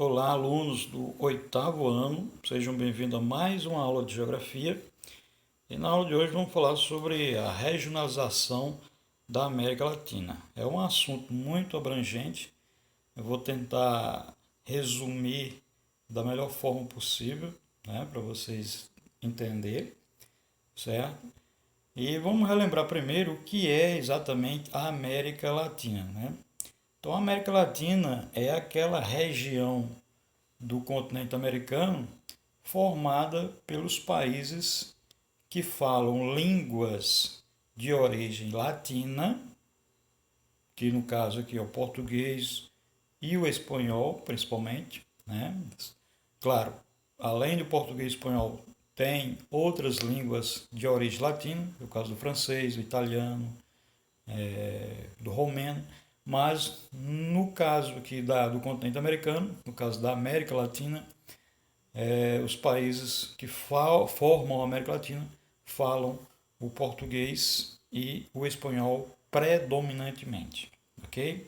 Olá, alunos do oitavo ano, sejam bem-vindos a mais uma aula de Geografia. E na aula de hoje vamos falar sobre a regionalização da América Latina. É um assunto muito abrangente, eu vou tentar resumir da melhor forma possível, né, para vocês entenderem, certo? E vamos relembrar primeiro o que é exatamente a América Latina, né? Então, a América Latina é aquela região do continente americano formada pelos países que falam línguas de origem latina, que no caso aqui é o português e o espanhol, principalmente, né? Claro, além do português e espanhol, tem outras línguas de origem latina, no caso do francês, do italiano, do romeno, mas no caso aqui do continente americano, no caso da América Latina, os países que formam a América Latina falam o português e o espanhol predominantemente, ok?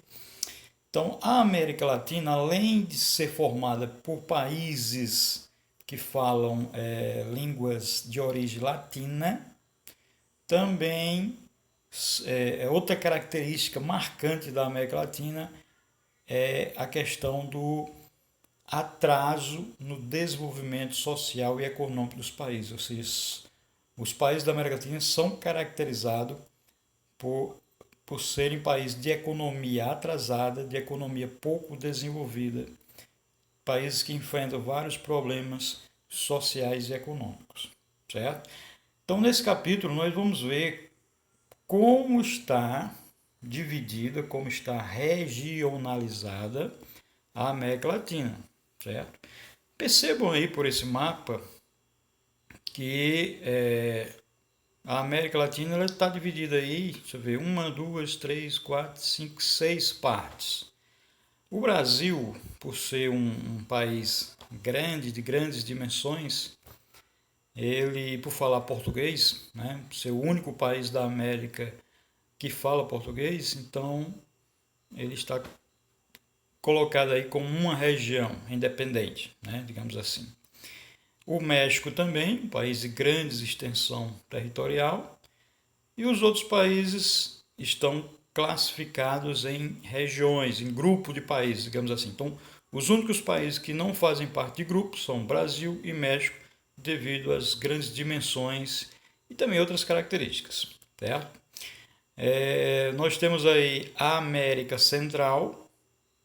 Então, a América Latina, além de ser formada por países que falam línguas de origem latina, também outra característica marcante da América Latina é a questão do atraso no desenvolvimento social e econômico dos países. Ou seja, os países da América Latina são caracterizados por, por serem países de economia atrasada, de economia pouco desenvolvida, países que enfrentam vários problemas sociais e econômicos, certo? Então, nesse capítulo, nós vamos ver como está dividida, como está regionalizada a América Latina, certo? Percebam aí por esse mapa que a América Latina ela está dividida aí, deixa eu ver, uma, duas, três, quatro, cinco, seis partes. O Brasil, por ser um país grande, de grandes dimensões, ele, por falar português, né, ser o único país da América que fala português, então ele está colocado aí como uma região independente, né, digamos assim. O México também, um país de grande extensão territorial, e os outros países estão classificados em regiões, em grupo de países, digamos assim. Então, os únicos países que não fazem parte de grupos são Brasil e México, devido às grandes dimensões e também outras características, certo? Nós temos aí a América Central,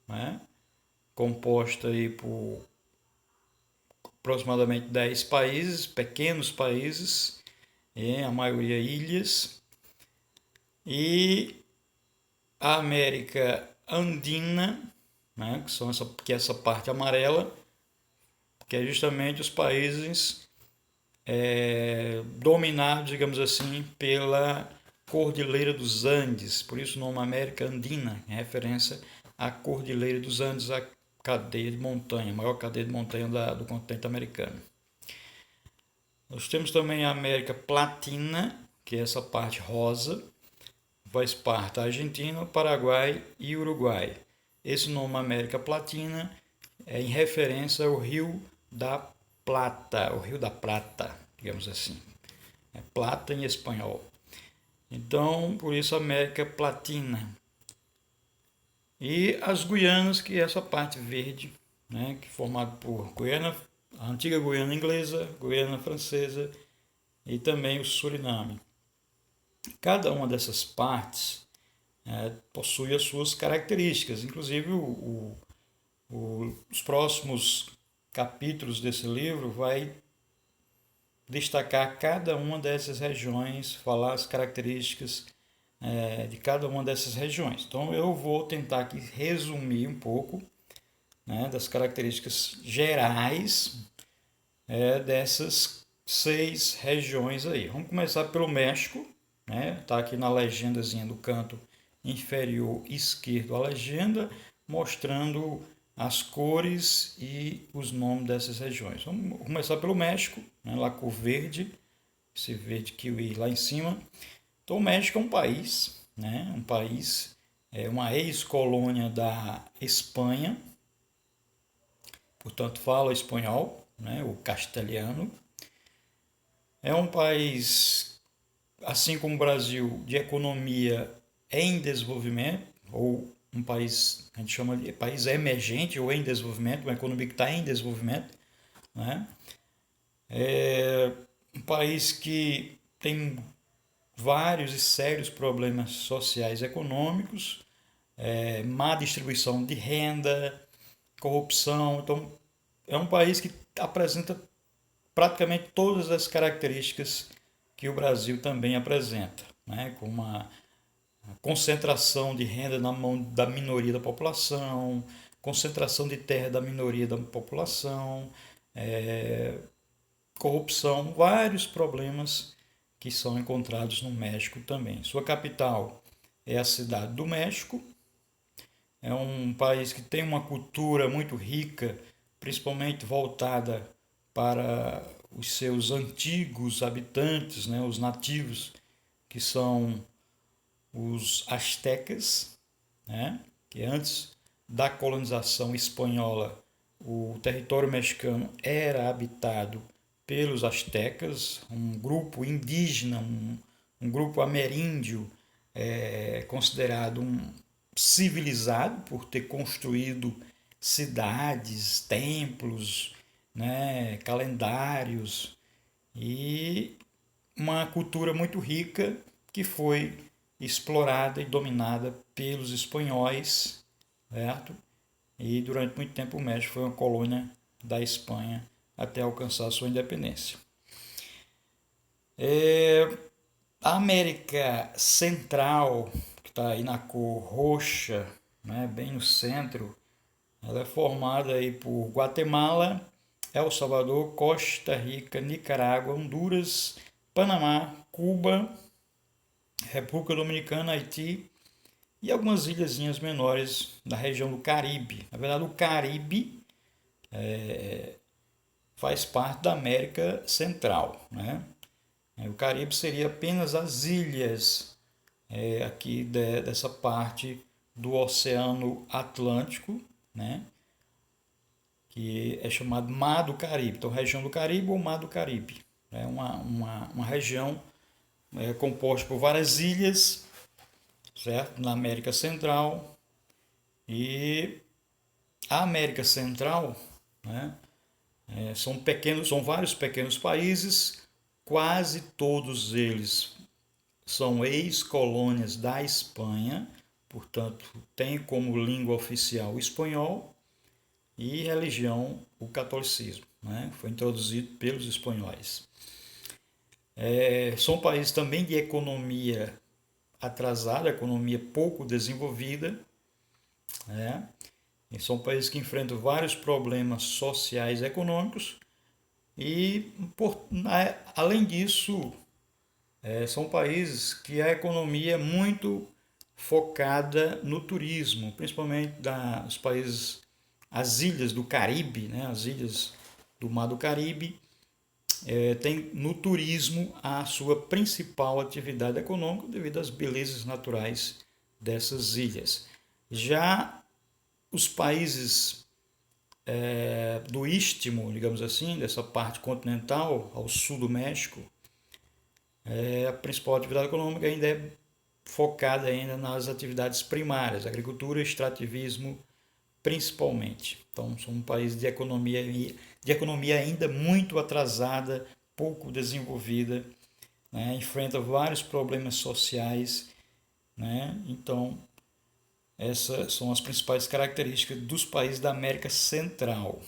né, composta aí por aproximadamente 10 países, pequenos países, a maioria ilhas, e a América Andina, né, que é essa parte amarela, que é justamente os países dominados, digamos assim, pela Cordilheira dos Andes, por isso o nome América Andina, em referência à Cordilheira dos Andes, a cadeia de montanha, a maior cadeia de montanha do continente americano. Nós temos também a América Platina, que é essa parte rosa, faz parte da Argentina, Paraguai e Uruguai. Esse nome América Platina é em referência ao Rio da Plata, o Rio da Prata, digamos assim. É plata em espanhol. Então, por isso América Platina. E as Guianas, que é essa parte verde, né, que é formada por Guiana, a antiga Guiana inglesa, Guiana francesa e também o Suriname. Cada uma dessas partes possui as suas características, inclusive os próximos capítulos desse livro vai destacar cada uma dessas regiões, falar as características de cada uma dessas regiões. Então eu vou tentar aqui resumir um pouco, né, das características gerais dessas 6 regiões aí. Vamos começar pelo México, né? Tá aqui na legendazinha do canto inferior esquerdo a legenda, mostrando as cores e os nomes dessas regiões. Vamos começar pelo México, né? Lá cor verde, esse verde kiwi lá em cima. Então o México é um país, né? Um país, uma ex-colônia da Espanha, portanto fala espanhol, né, o castelhano. É um país, assim como o Brasil, de economia em desenvolvimento, ou um país, a gente chama de país emergente ou em desenvolvimento, uma economia que está em desenvolvimento, né? É um país que tem vários e sérios problemas sociais e econômicos, má distribuição de renda, corrupção. Então, é um país que apresenta praticamente todas as características que o Brasil também apresenta, né? Com uma concentração de renda na mão da minoria da população, concentração de terra da minoria da população, corrupção, vários problemas que são encontrados no México também. Sua capital é a cidade do México. É um país que tem uma cultura muito rica, principalmente voltada para os seus antigos habitantes, né, os nativos, que são os astecas, né, que antes da colonização espanhola, o território mexicano era habitado pelos astecas, um grupo indígena, um grupo ameríndio, considerado um civilizado por ter construído cidades, templos, né, calendários e uma cultura muito rica que foi explorada e dominada pelos espanhóis, certo? E durante muito tempo o México foi uma colônia da Espanha até alcançar sua independência. A América Central, que está aí na cor roxa, né, bem no centro, ela é formada aí por Guatemala, El Salvador, Costa Rica, Nicarágua, Honduras, Panamá, Cuba, República Dominicana, Haiti e algumas ilhazinhas menores da região do Caribe. Na verdade, o Caribe faz parte da América Central, né? O Caribe seria apenas as ilhas aqui dessa parte do Oceano Atlântico, né? Que é chamado Mar do Caribe. Então, região do Caribe ou Mar do Caribe. É uma região composta por várias ilhas, certo? Na América Central. E a América Central, né, são vários pequenos países, quase todos eles são ex-colônias da Espanha, portanto, tem como língua oficial o espanhol e religião o catolicismo, né? Foi introduzido pelos espanhóis. São países também de economia atrasada, economia pouco desenvolvida, né? E são países que enfrentam vários problemas sociais e econômicos e, além disso, são países que a economia é muito focada no turismo, principalmente os países, as ilhas do Caribe, né? As ilhas do Mar do Caribe, tem no turismo a sua principal atividade econômica devido às belezas naturais dessas ilhas. Já os países do istmo, digamos assim, dessa parte continental ao sul do México, a principal atividade econômica ainda é focada ainda nas atividades primárias, agricultura e extrativismo principalmente. Então, são um país de economia ainda muito atrasada, pouco desenvolvida, né? Enfrenta vários problemas sociais, né? Então, essas são as principais características dos países da América Central.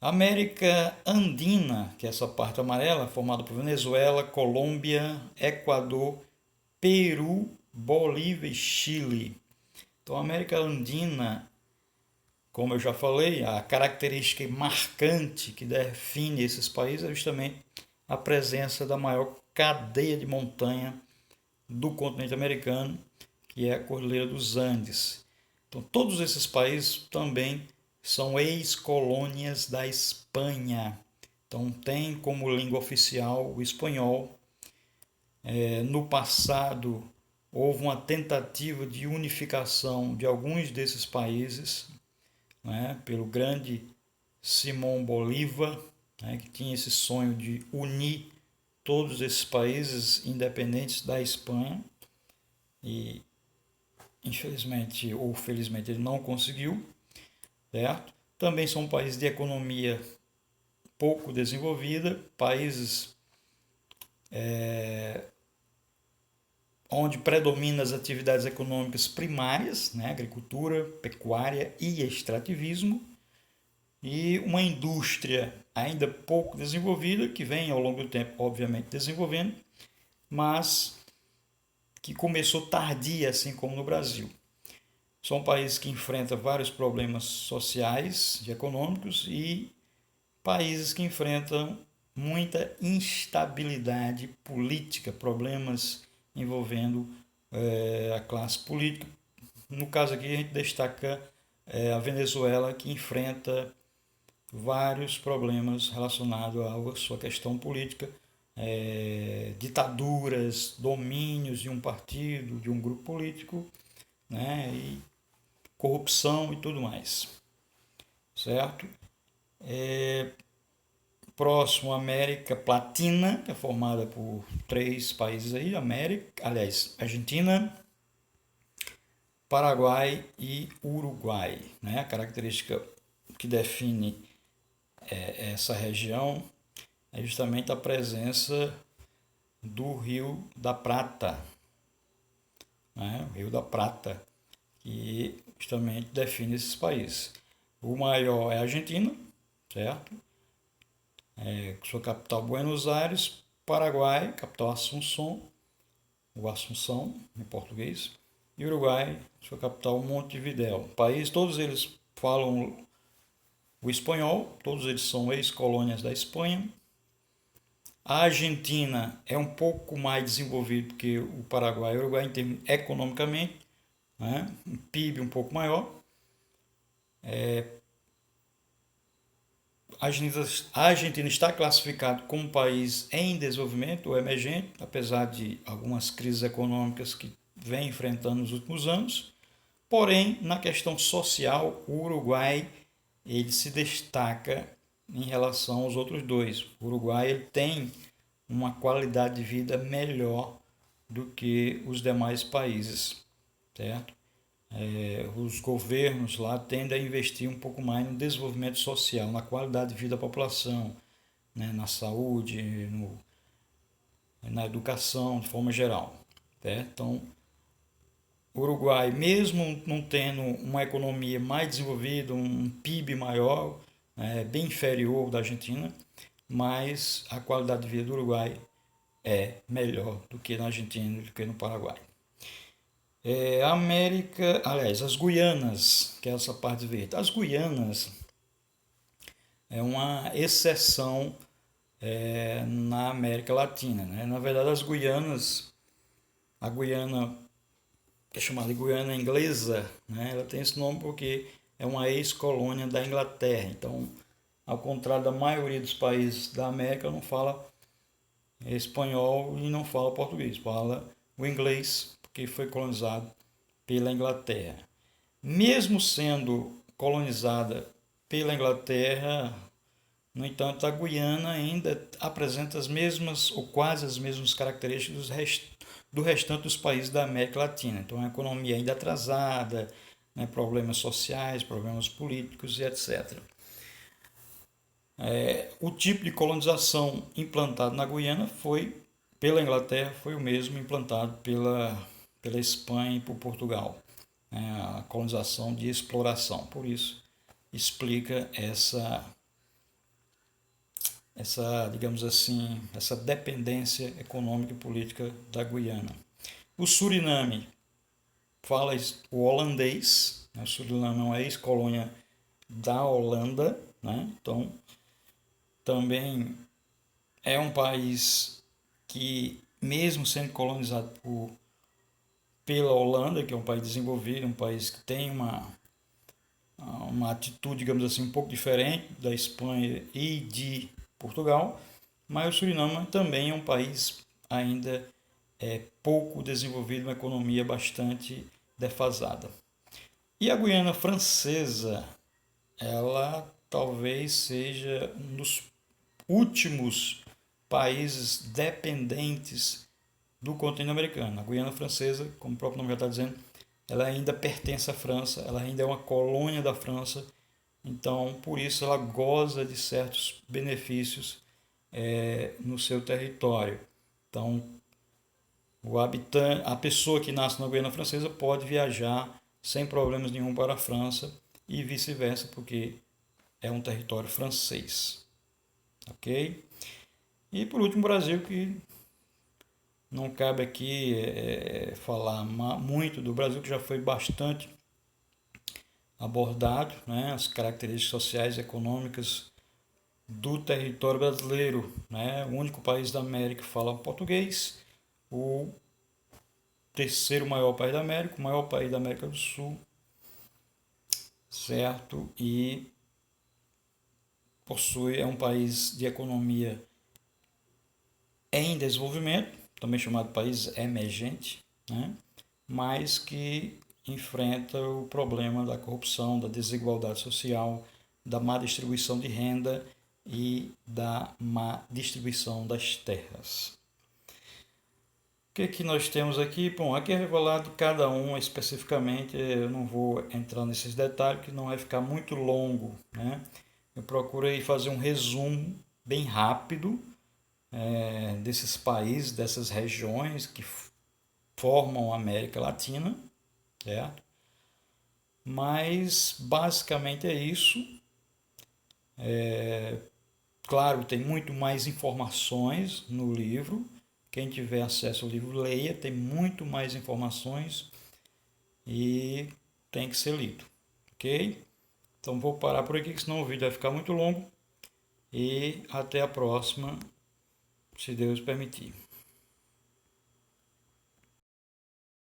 A América Andina, que é essa parte amarela, formada por Venezuela, Colômbia, Equador, Peru, Bolívia e Chile. Então, a América Andina, como eu já falei, a característica marcante que define esses países é justamente a presença da maior cadeia de montanha do continente americano, que é a Cordilheira dos Andes. Então, todos esses países também são ex-colônias da Espanha. Então, tem como língua oficial o espanhol. No passado, houve uma tentativa de unificação de alguns desses países. né, pelo grande Simão Bolívar, né, que tinha esse sonho de unir todos esses países independentes da Espanha, e infelizmente ou felizmente ele não conseguiu, certo? Também são países de economia pouco desenvolvida, países onde predominam as atividades econômicas primárias, né, agricultura, pecuária e extrativismo, e uma indústria ainda pouco desenvolvida, que vem ao longo do tempo, obviamente, desenvolvendo, mas que começou tardia, assim como no Brasil. São países que enfrentam vários problemas sociais e econômicos e países que enfrentam muita instabilidade política, problemas envolvendo a classe política. No caso aqui, a gente destaca a Venezuela, que enfrenta vários problemas relacionados à sua questão política, ditaduras, domínios de um partido, de um grupo político, né, e corrupção e tudo mais, certo? Próximo, América Latina, que é formada por 3 países aí, Argentina, Paraguai e Uruguai, né? A característica que define essa região é justamente a presença do Rio da Prata, né? O Rio da Prata, que justamente define esses países. O maior é a Argentina, certo? Sua capital Buenos Aires, Paraguai, capital Assunção, ou Assunção em português, e Uruguai, sua capital Montevidéu. País, todos eles falam o espanhol, todos eles são ex-colônias da Espanha. A Argentina é um pouco mais desenvolvido que o Paraguai e o Uruguai em termos economicamente, né? Um PIB um pouco maior. A Argentina está classificada como um país em desenvolvimento ou emergente, apesar de algumas crises econômicas que vem enfrentando nos últimos anos. Porém, na questão social, o Uruguai ele se destaca em relação aos outros dois. O Uruguai ele tem uma qualidade de vida melhor do que os demais países, certo? Os governos lá tendem a investir um pouco mais no desenvolvimento social, na qualidade de vida da população, né? Na saúde, na educação de forma geral, certo? Então, o Uruguai, mesmo não tendo uma economia mais desenvolvida, um PIB maior, bem inferior ao da Argentina, mas a qualidade de vida do Uruguai é melhor do que na Argentina e do que no Paraguai. América, aliás, as Guianas, que é essa parte verde. As Guianas é uma exceção na América Latina, né? Na verdade, as Guianas, a Guiana é chamada de Guiana Inglesa, né? Ela tem esse nome porque é uma ex-colônia da Inglaterra. Então, ao contrário da maioria dos países da América, não fala espanhol e não fala português, fala o inglês, porque foi colonizado pela Inglaterra. Mesmo sendo colonizada pela Inglaterra, no entanto, a Guiana ainda apresenta as mesmas ou quase as mesmas características do restante dos países da América Latina. Então, a economia ainda atrasada, né, problemas sociais, problemas políticos e etc. O tipo de colonização implantado na Guiana foi pela Inglaterra, foi o mesmo implantado pela Espanha e por Portugal. A colonização de exploração. Por isso, explica digamos assim, essa dependência econômica e política da Guiana. O Suriname fala o holandês, né? O Suriname é uma ex-colônia da Holanda, né? Então também é um país que, mesmo sendo colonizado pela Holanda, que é um país desenvolvido, um país que tem uma atitude, digamos assim, um pouco diferente da Espanha e de Portugal, mas o Suriname também é um país ainda pouco desenvolvido, uma economia bastante defasada. E a Guiana Francesa ela talvez seja um dos últimos países dependentes do continente americano. A Guiana Francesa, como o próprio nome já está dizendo, ela ainda pertence à França, ela ainda é uma colônia da França, então por isso ela goza de certos benefícios no seu território. Então, o habitante, a pessoa que nasce na Guiana Francesa pode viajar sem problemas nenhum para a França e vice-versa, porque é um território francês. Ok? E por último, o Brasil, que não cabe aqui falar muito do Brasil, que já foi bastante abordado, né? As características sociais e econômicas do território brasileiro, né? O único país da América que fala português, o terceiro maior país da América, o maior país da América do Sul, certo? E é um país de economia em desenvolvimento, também chamado país emergente, né? Mas que enfrenta o problema da corrupção, da desigualdade social, da má distribuição de renda e da má distribuição das terras. O que nós temos aqui? Bom, aqui é revelado cada um especificamente, eu não vou entrar nesses detalhes, que não vai ficar muito longo, né? Eu procurei fazer um resumo bem rápido desses países, dessas regiões que formam a América Latina, certo? Mas basicamente é isso. Claro, tem muito mais informações no livro. Quem tiver acesso ao livro, leia, tem muito mais informações e tem que ser lido, ok? Então vou parar por aqui, senão o vídeo vai ficar muito longo. E até a próxima, se Deus permitir.